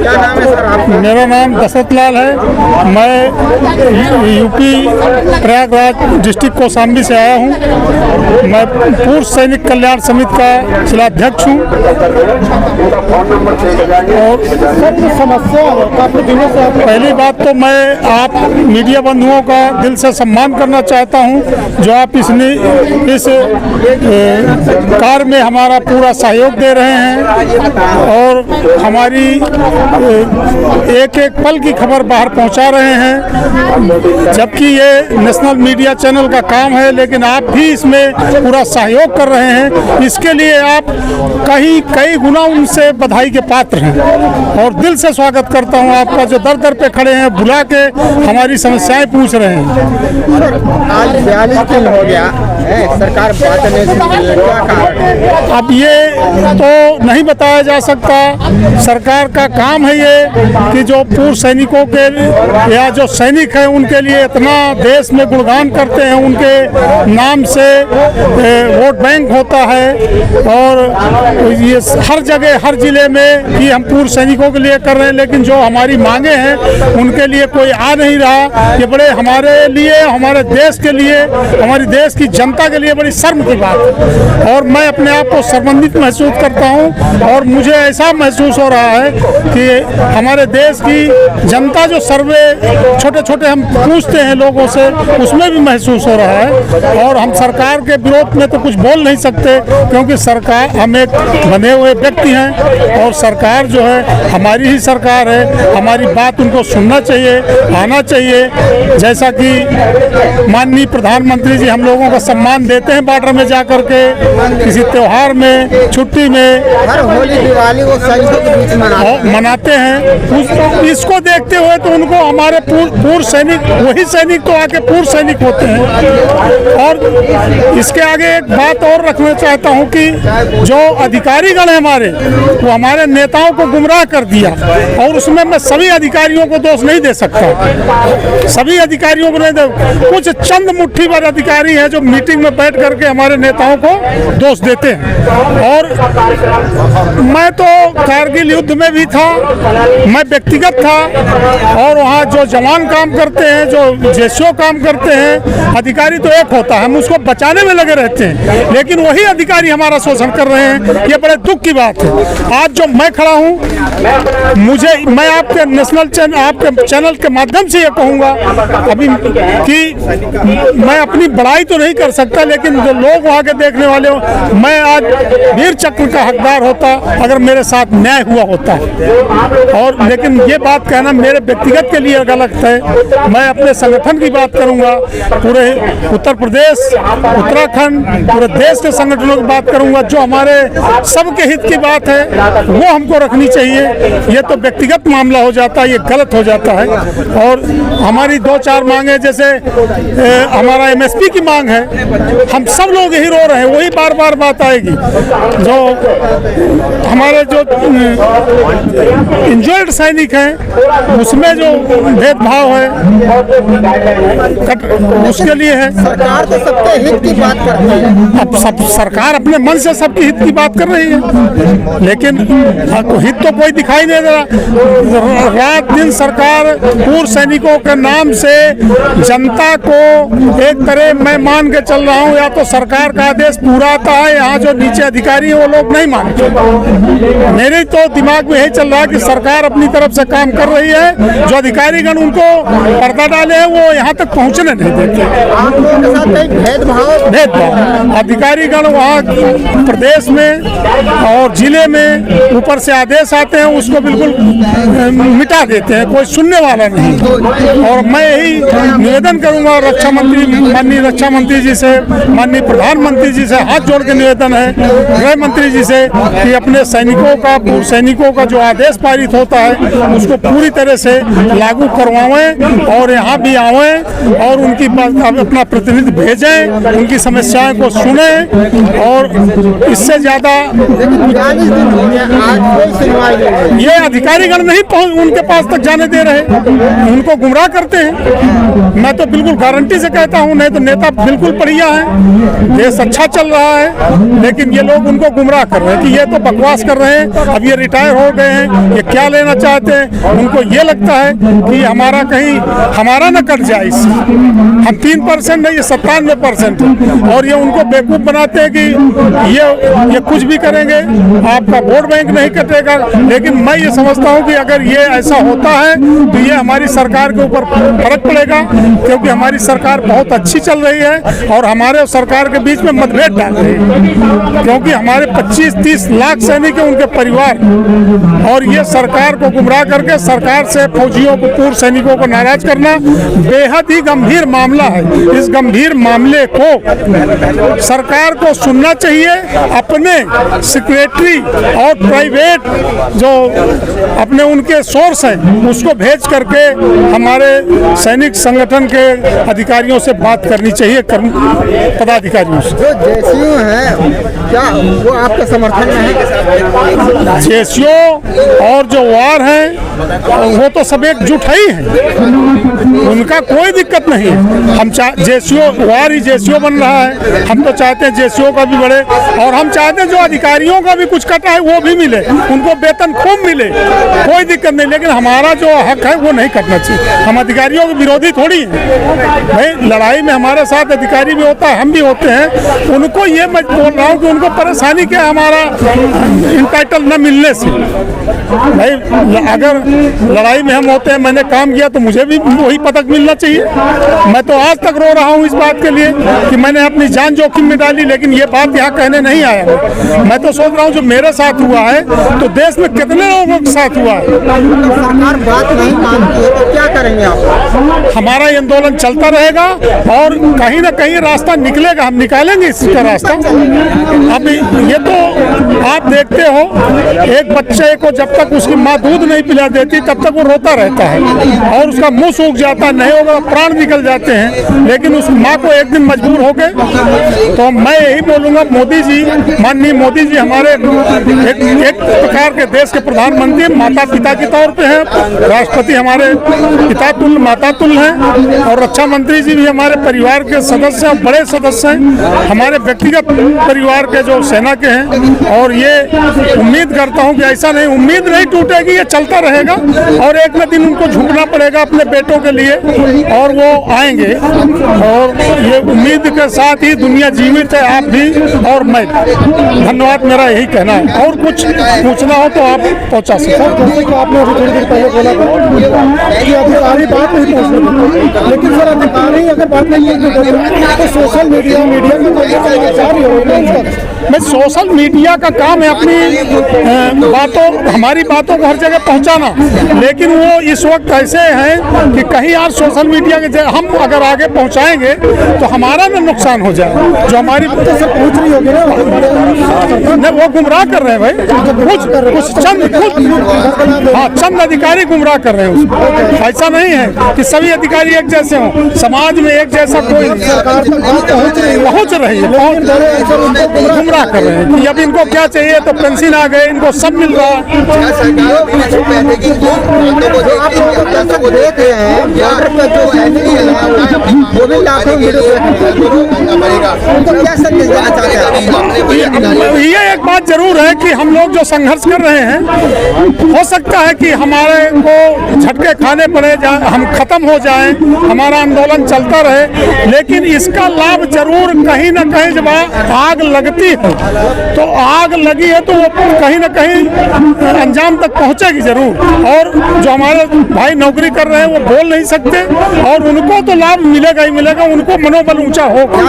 क्या नाम है सर आपका? मेरा नाम दशरथ लाल है। मैं यूपी प्रयागराज डिस्ट्रिक्ट कौशाम्बी से आया हूँ। मैं पूर्व सैनिक कल्याण समिति का जिलाध्यक्ष हूँ। और समस्या है काफी दिनों से। पहली बात तो मैं आप मीडिया बंधुओं का दिल से सम्मान करना चाहता हूँ, जो आप इस कार्य में हमारा पूरा सहयोग दे रहे हैं और हमारी एक एक पल की खबर बाहर पहुंचा रहे हैं। जबकि ये नेशनल मीडिया चैनल का काम है, लेकिन आप भी इसमें पूरा सहयोग कर रहे हैं। इसके लिए आप कई गुना उनसे बधाई के पात्र हैं और दिल से स्वागत करता हूं आपका, जो दर दर पे खड़े हैं, बुला के हमारी समस्याएं पूछ रहे हैं। आज 42 दिन हो गया सरकार बात नहीं सुन रही है, क्या कारण है? अब ये तो नहीं बताया जा सकता। सरकार का काम है ये कि जो पूर्व सैनिकों के या जो सैनिक हैं उनके लिए इतना देश में गुणगान करते हैं, उनके नाम से वोट बैंक होता है और ये हर जगह हर जिले में कि हम पूर्व सैनिकों के लिए कर रहे हैं, लेकिन जो हमारी मांगे हैं उनके लिए कोई आ नहीं रहा। ये बड़े हमारे लिए, हमारे देश के लिए, हमारी देश की जनता के लिए बड़ी शर्म की बात है और मैं अपने आप को शर्मिंदा महसूस करता हूं। और मुझे ऐसा महसूस हो रहा है कि हमारे देश की जनता जो सर्वे छोटे छोटे हम पूछते हैं लोगों से, उसमें भी महसूस हो रहा है। और हम सरकार के विरोध में तो कुछ बोल नहीं सकते, क्योंकि सरकार, हम एक बने हुए व्यक्ति हैं और सरकार जो है हमारी ही सरकार है। हमारी बात उनको सुनना चाहिए, आना चाहिए। जैसा कि माननीय प्रधानमंत्री जी हम लोगों का सम्मान देते हैं बॉर्डर में जाकर के, किसी त्योहार में, छुट्टी में, हर होली दिवाली वो सैनिकों के बीच मनाते हैं। इसको देखते हुए तो उनको हमारे पूर्व सैनिक, वही सैनिक तो आके पूर्व सैनिक होते हैं। और इसके आगे एक बात और रखना चाहता हूं कि जो अधिकारीगण है हमारे, वो हमारे नेताओं को गुमराह कर दिया और उसमें मैं सभी अधिकारियों को दोष नहीं दे सकता। सभी अधिकारियों को नहीं दे, कुछ चंद मुट्ठी भर अधिकारी हैं जो मीटिंग में बैठ करके हमारे नेताओं को दोष देते हैं। और मैं तो कारगिल युद्ध में भी था, मैं व्यक्तिगत था और वहाँ जो जवान काम करते हैं, जो जेसीओ काम करते हैं, अधिकारी तो एक होता है, हम उसको बचाने में लगे रहते हैं, लेकिन वही अधिकारी हमारा शोषण कर रहे हैं। ये बड़े दुख की बात है। आज जो मैं खड़ा हूँ, मैं आपके नेशनल चैनल, आपके चैनल के माध्यम से ये कहूँगा अभी कि मैं अपनी बड़ाई तो नहीं कर सकता, लेकिन जो लोग वहाँ के देखने वाले हो, मैं आज वीर चक्र का हकदार होता अगर मेरे साथ न्याय हुआ होता। और लेकिन ये बात कहना मेरे व्यक्तिगत के लिए गलत है। मैं अपने संगठन की बात करूंगा, पूरे उत्तर प्रदेश, उत्तराखंड, पूरे देश के संगठनों की बात करूंगा। जो हमारे सबके हित की बात है वो हमको रखनी चाहिए। ये तो व्यक्तिगत मामला हो जाता है, ये गलत हो जाता है। और हमारी 2-4 मांगे, जैसे हमारा MSP की मांग है, हम सब लोग यही रो रहे हैं, वही बार बार बात आएगी। जो हमारे जो इंजर्ड सैनिक हैं उसमें जो भेदभाव है उसके लिए है। सरकार तो सबके हित की बात करती है। अब सब सरकार अपने मन से सबके हित की बात कर रही है, लेकिन हित तो कोई दिखाई नहीं दे रहा। रात दिन सरकार पूर्व सैनिकों के नाम से जनता को एक तरह, मैं मान के चल रहा हूँ, या तो सरकार का आदेश पूरा आता है, यहाँ जो नीचे अधिकारी है वो लोग नहीं मानते। मेरे तो दिमाग में यही चल रहा है कि सरकार अपनी तरफ से काम कर रही है, जो अधिकारीगण उनको पर्दा डाले हैं वो यहाँ तक पहुँचने नहीं देते। आप लोगों के साथ भेदभाव अधिकारीगण वहाँ प्रदेश में और जिले में ऊपर से आदेश आते हैं, उसको बिल्कुल मिटा देते हैं, कोई सुनने वाला नहीं। और मैं यही निवेदन करूंगा रक्षा मंत्री, माननीय रक्षा मंत्री जी से, माननीय प्रधानमंत्री जी से हाथ जोड़ के निवेदन है, गृह मंत्री जी से, कि अपने सैनिकों का, पूर्व सैनिकों का जो आदेश पारित होता है उसको पूरी तरह से लागू करवाएं और यहाँ भी आवें और उनकी अपना प्रतिनिधि भेजें, उनकी समस्याओं को सुने। और इससे ज्यादा ये अधिकारीगण नहीं उनके पास तक जाने दे रहे, उनको गुमराह करते हैं। मैं तो बिल्कुल गारंटी से कहता हूँ, नहीं तो नेता बिल्कुल बढ़िया है, देश अच्छा चल रहा है, लेकिन ये लोग उनको गुमराह कर रहे हैं कि ये तो बकवास कर रहे हैं, अब ये रिटायर हो गए हैं, ये क्या लेना चाहते हैं। उनको ये लगता है कि हमारा कहीं हमारा न कट जाए इससे। हम 3% नहीं, ये 97% है। और ये उनको बेवकूफ़ बनाते हैं कि ये कुछ भी करेंगे, आपका वोट बैंक नहीं कटेगा। लेकिन मैं ये समझता हूँ कि अगर ये ऐसा होता है तो ये हमारी सरकार के ऊपर फर्क पड़ेगा, क्योंकि हमारी सरकार बहुत अच्छी चल रही है और हमारे और सरकार के बीच में मतभेद डाल रही है, क्योंकि हमारे 25-30 लाख सैनिक हैं, उनके परिवार, और ये सरकार को गुमराह करके सरकार से फौजियों को, पूर्व सैनिकों को नाराज करना बेहद ही गंभीर मामला है। इस गंभीर मामले को सरकार को सुनना चाहिए, अपने सेक्रेटरी और प्राइवेट जो अपने उनके सोर्स हैं उसको भेज करके हमारे सैनिक संगठन के अधिकारियों से बात करनी चाहिए, पदाधिकारियों से। जो जेसीयू है क्या वो आपके समर्थन में है? जेसीओ और जो वार हैं वो तो सब एकजुट ही हैं, उनका कोई दिक्कत नहीं है। हम जेसीओ वार ही जेसीओ बन रहा है, हम तो चाहते हैं जेसीओ का भी बढ़े, और हम चाहते हैं जो अधिकारियों का भी कुछ कटा है वो भी मिले, उनको वेतन खूब मिले, कोई दिक्कत नहीं। लेकिन हमारा जो हक है वो नहीं कटना चाहिए। हम अधिकारियों के विरोधी थोड़ी हैं भाई, लड़ाई में हमारे साथ अधिकारी भी होता है, हम भी होते हैं। उनको ये मैं बोल रहा हूँ कि उनको परेशानी क्या, हमारा इंटाइटल न मिलने से। भाई अगर लड़ाई में हम होते हैं, मैंने काम किया तो मुझे भी वही पदक मिलना चाहिए। मैं तो आज तक रो रहा हूँ इस बात के लिए कि मैंने अपनी जान जोखिम में डाली, लेकिन ये बात यहाँ कहने नहीं आया। मैं तो सोच रहा हूँ जो मेरे साथ हुआ है तो देश में कितने लोगों के साथ हुआ है। सरकार बात नहीं मानती है तो क्या करेंगे आप? हमारा ये आंदोलन चलता रहेगा और कहीं ना कहीं रास्ता निकलेगा, हम निकालेंगे इसका रास्ता। अब ये तो आप देखते हो, एक बच्चे को जब तक उसकी माँ दूध नहीं पिला देती तब तक वो रोता रहता है और उसका मुंह सूख जाता है, नहीं होगा प्राण निकल जाते हैं। लेकिन उस माँ को एक दिन मजबूर हो गए। तो मैं यही बोलूँगा, मोदी जी, माननीय मोदी जी हमारे एक प्रकार के देश के प्रधानमंत्री, माता पिता के तौर पे हैं, राष्ट्रपति हमारे पिता तुल्य माता तुल्य हैं, और रक्षा मंत्री जी भी हमारे परिवार के सदस्य हैं, बड़े सदस्य हैं, हमारे व्यक्तिगत परिवार के जो सेना के हैं। और ये उम्मीद करता हूं कि ऐसा नहीं, उम्मीद नहीं टूटेगी, ये चलता रहेगा और एक न दिन उनको झुकना पड़ेगा अपने बेटों के लिए और वो आएंगे। और ये उम्मीद के साथ ही दुनिया जीवित है, आप भी और मैं। धन्यवाद, मेरा यही कहना है। और कुछ पूछना हो तो आप पहुंचा सकते हैं। जैसे कि आपने अभी थोड़ी देर पहले बोला था कि अधिकारी बात नहीं पहुँच, लेकिन सर अधिकारी अगर बात नहीं तो सोशल मीडिया मैं सोशल मीडिया का काम है अपनी बातों, हमारी बातों को हर जगह पहुंचाना, लेकिन वो इस वक्त ऐसे हैं कि कहीं यार सोशल मीडिया के हम अगर आगे पहुंचाएंगे तो हमारा ना नुकसान हो जाए। जो हमारी पहुंच रही होगी ना, नहीं वो गुमराह कर रहे हैं भाई, कुछ चंद अधिकारी गुमराह कर रहे हैं उसको। ऐसा नहीं है कि सभी अधिकारी एक जैसे हों, समाज में एक जैसा कोई पहुंच रही है, गुमराह कर रहे हैं कि अब इनको क्या चाहिए तो पेंशन आ गए, इनको सब मिल रहा है। ये एक बात जरूर है कि हम लोग जो संघर्ष कर रहे हैं, हो सकता है कि हमारे को झटके खाने पड़े, हम खत्म हो जाएं, हमारा आंदोलन चलता रहे, लेकिन इसका लाभ जरूर कहीं ना कहीं जब आग लगती है तो आग लगी है तो वो कहीं ना कहीं अंजाम तक पहुंचेगी जरूर। और जो हमारे भाई नौकरी कर रहे हैं वो बोल नहीं सकते और उनको तो लाभ मिलेगा ही मिलेगा, उनको मनोबल ऊंचा होगा।